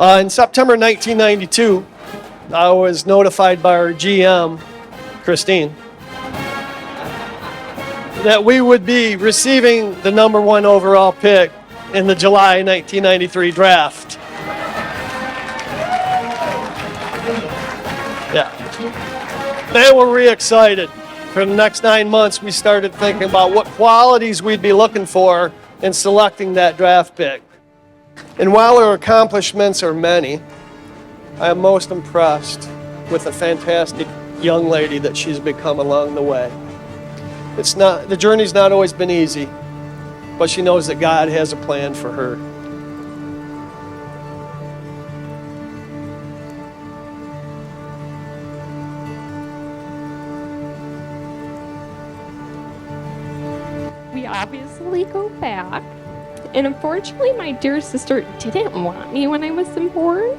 In September 1992, I was notified by our GM, Christine, that we would be receiving the number 1 overall pick in the July 1993 draft. Yeah. They were really excited. For the next 9 months, we started thinking about what qualities we'd be looking for in selecting that draft pick. And while her accomplishments are many, I am most impressed with the fantastic young lady that she's become along the way. The journey's not always been easy, but she knows that God has a plan for her. We obviously go back, and unfortunately my dear sister didn't want me when I was born.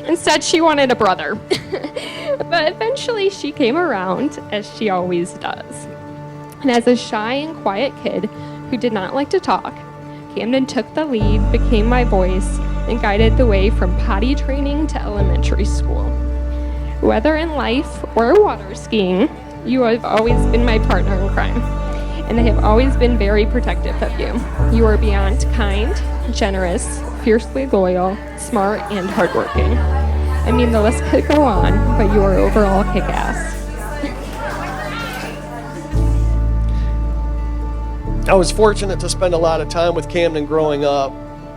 Instead, she wanted a brother. But eventually she came around, as she always does. And as a shy and quiet kid who did not like to talk, Camden took the lead, became my voice, and guided the way from potty training to elementary school. Whether in life or water skiing, you have always been my partner in crime. And I have always been very protective of you. You are beyond kind, generous, fiercely loyal, smart, and hardworking. I mean, the list could go on, but you are overall kick-ass. I was fortunate to spend a lot of time with Camden growing up,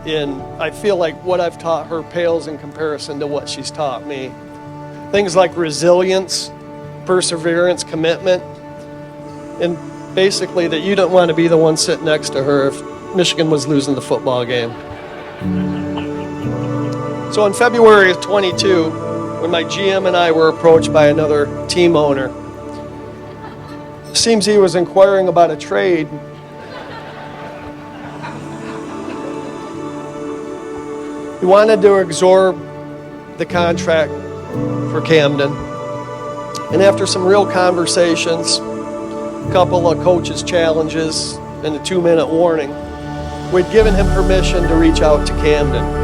and I feel like what I've taught her pales in comparison to what she's taught me. Things like resilience, perseverance, commitment, and basically that you don't want to be the one sitting next to her if Michigan was losing the football game. So in February of 22, when my GM and I were approached by another team owner, it seems he was inquiring about a trade. He wanted to absorb the contract for Camden. And after some real conversations, a couple of coaches' challenges, and a 2-minute warning, we'd given him permission to reach out to Camden.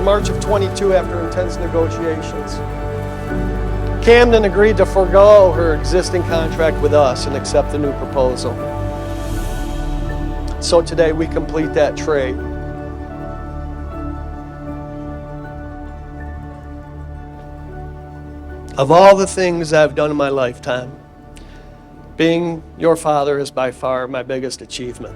March of 22, after intense negotiations, Camden agreed to forego her existing contract with us and accept the new proposal. So today we complete that trade. Of all the things I've done in my lifetime, being your father is by far my biggest achievement.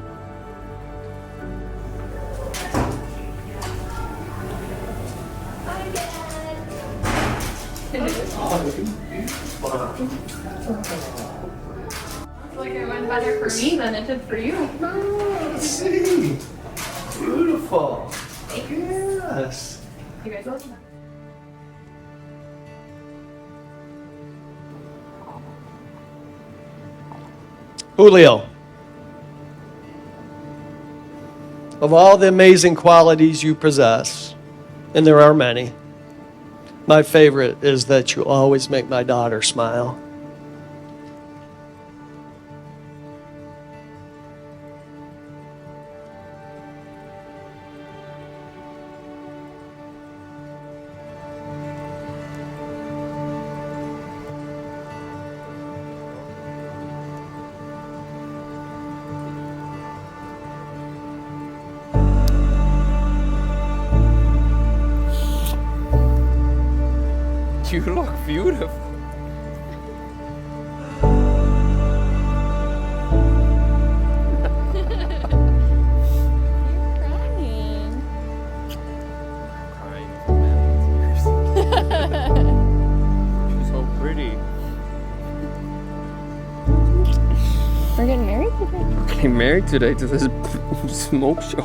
Like it went better for me than it did for you. Let's see. Beautiful. Thanks. Yes. You guys listen. Julio, of all the amazing qualities you possess, and there are many, my favorite is that you always make my daughter smile. You look beautiful. Are We're getting married today. Getting married today to this smoke show.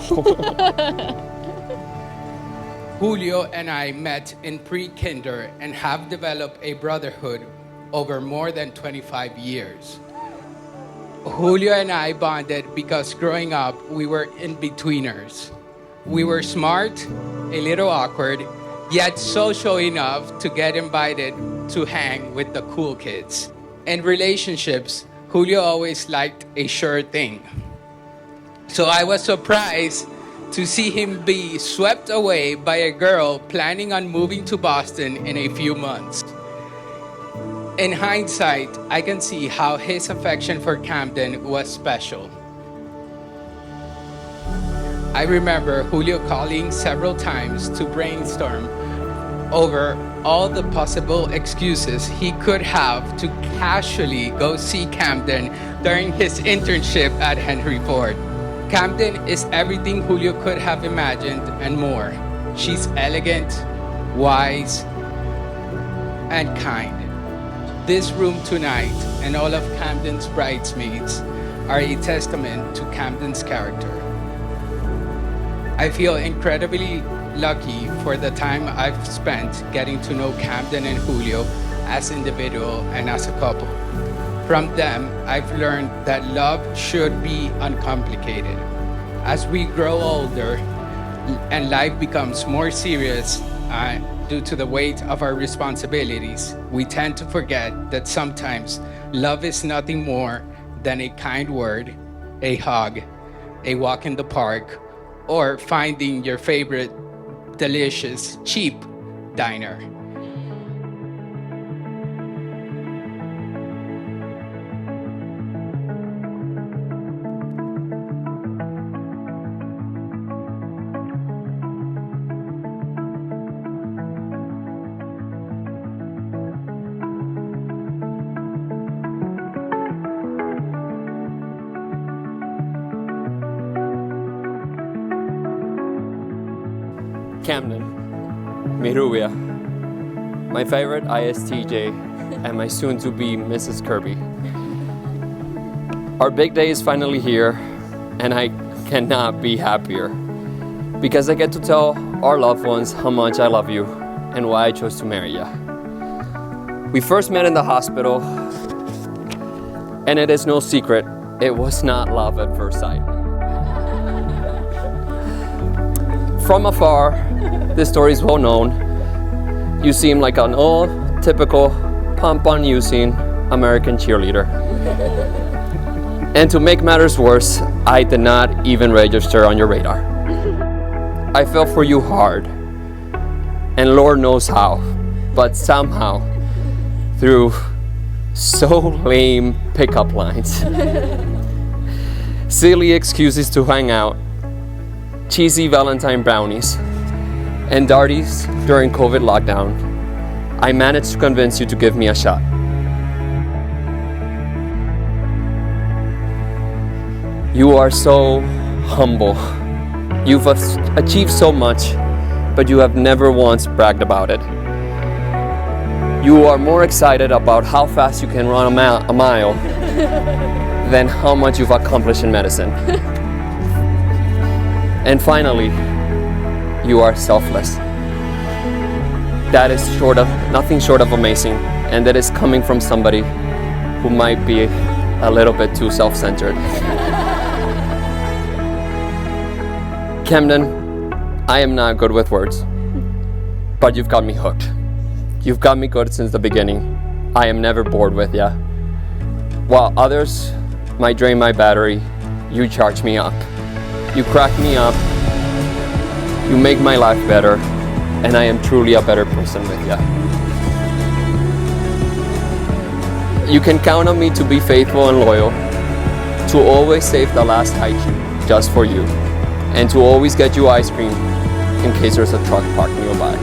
Julio and I met in pre-kinder and have developed a brotherhood over more than 25 years. Julio and I bonded because growing up, we were in-betweeners. We were smart, a little awkward, yet social enough to get invited to hang with the cool kids. In relationships, Julio always liked a sure thing. So I was surprised to see him be swept away by a girl planning on moving to Boston in a few months. In hindsight, I can see how his affection for Camden was special. I remember Julio calling several times to brainstorm over all the possible excuses he could have to casually go see Camden during his internship at Henry Ford. Camden is everything Julio could have imagined and more. She's elegant, wise, and kind. This room tonight and all of Camden's bridesmaids are a testament to Camden's character. I feel incredibly lucky for the time I've spent getting to know Camden and Julio as individuals and as a couple. From them, I've learned that love should be uncomplicated. As we grow older and life becomes more serious due to the weight of our responsibilities, we tend to forget that sometimes love is nothing more than a kind word, a hug, a walk in the park, or finding your favorite delicious, cheap diner. Camden, mi rubia, my favorite ISTJ, and my soon-to-be Mrs. Kirby. Our big day is finally here, and I cannot be happier because I get to tell our loved ones how much I love you and why I chose to marry you. We first met in the hospital, and it is no secret, it was not love at first sight. From afar, this story is well known. You seem like an old, typical, pom-pom-using American cheerleader. And to make matters worse, I did not even register on your radar. I fell for you hard, and Lord knows how, but somehow, through so lame pickup lines, silly excuses to hang out, cheesy Valentine brownies, and darties during COVID lockdown, I managed to convince you to give me a shot. You are so humble. You've achieved so much, but you have never once bragged about it. You are more excited about how fast you can run a mile than how much you've accomplished in medicine. And finally, you are selfless. That is nothing short of amazing, and that is coming from somebody who might be a little bit too self-centered. Camden, I am not good with words, but you've got me hooked. You've got me good since the beginning. I am never bored with ya. While others might drain my battery, you charge me up. You crack me up. You make my life better, and I am truly a better person with ya. You can count on me to be faithful and loyal, to always save the last high chew just for you, and to always get you ice cream in case there's a truck parked nearby.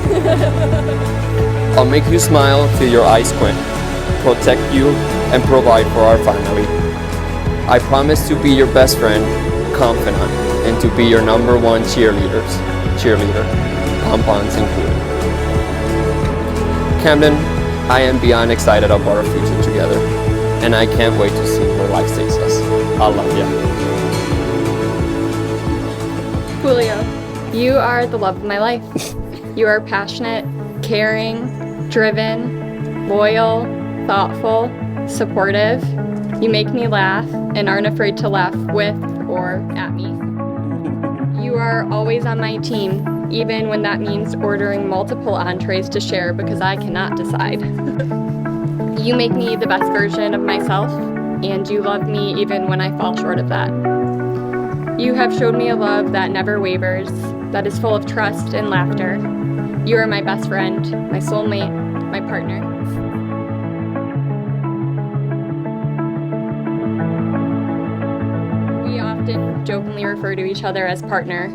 I'll make you smile till your eyes squint, protect you, and provide for our family. I promise to be your best friend, confidant, and to be your number one cheerleader, pom-poms included. Camden, I am beyond excited about our future together, and I can't wait to see where life takes us. I love you. Julio, you are the love of my life. You are passionate, caring, driven, loyal, thoughtful, supportive. You make me laugh and aren't afraid to laugh with or at me. You are always on my team, even when that means ordering multiple entrees to share because I cannot decide. You make me the best version of myself, and you love me even when I fall short of that. You have showed me a love that never wavers, that is full of trust and laughter. You are my best friend, my soulmate, my partner. We often jokingly refer to each other as partner.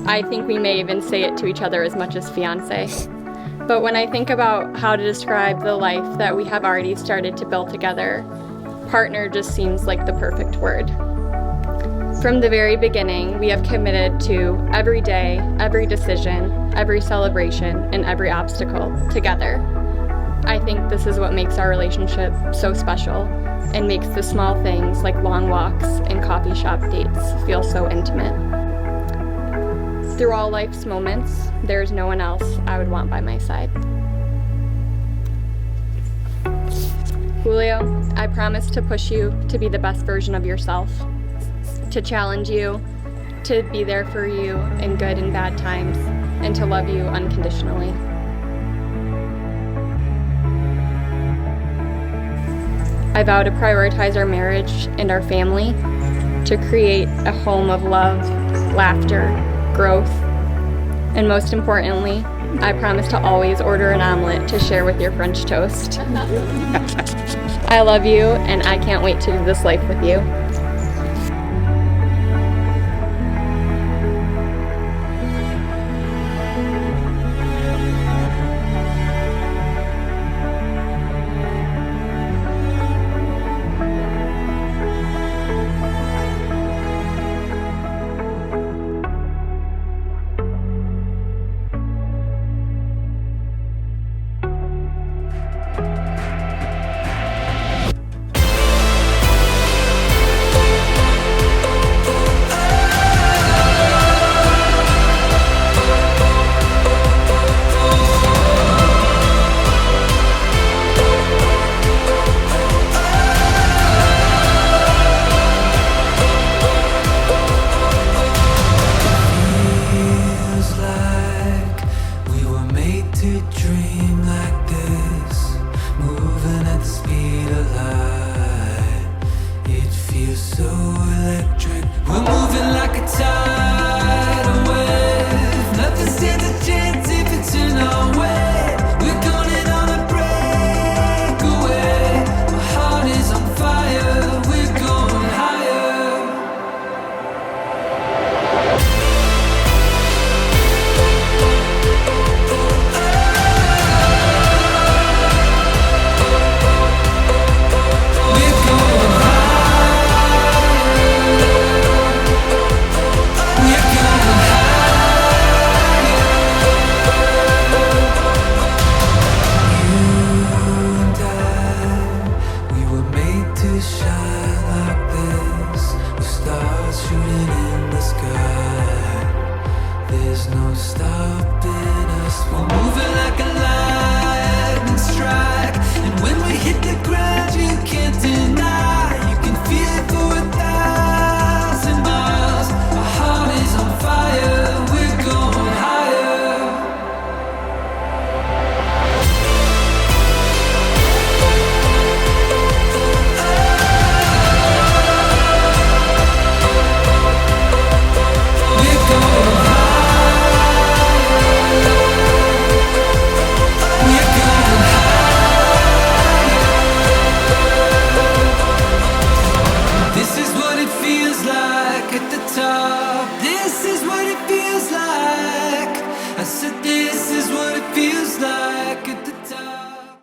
I think we may even say it to each other as much as fiance. But when I think about how to describe the life that we have already started to build together, partner just seems like the perfect word. From the very beginning, we have committed to every day, every decision, every celebration, and every obstacle together. I think this is what makes our relationship so special and makes the small things like long walks and coffee shop dates feel so intimate. Through all life's moments, there is no one else I would want by my side. Julio, I promise to push you to be the best version of yourself, to challenge you, to be there for you in good and bad times, and to love you unconditionally. I vow to prioritize our marriage and our family, to create a home of love, laughter, growth, and most importantly, I promise to always order an omelet to share with your French toast. I love you, and I can't wait to do this life with you. This is what it feels like at the top. This is what it feels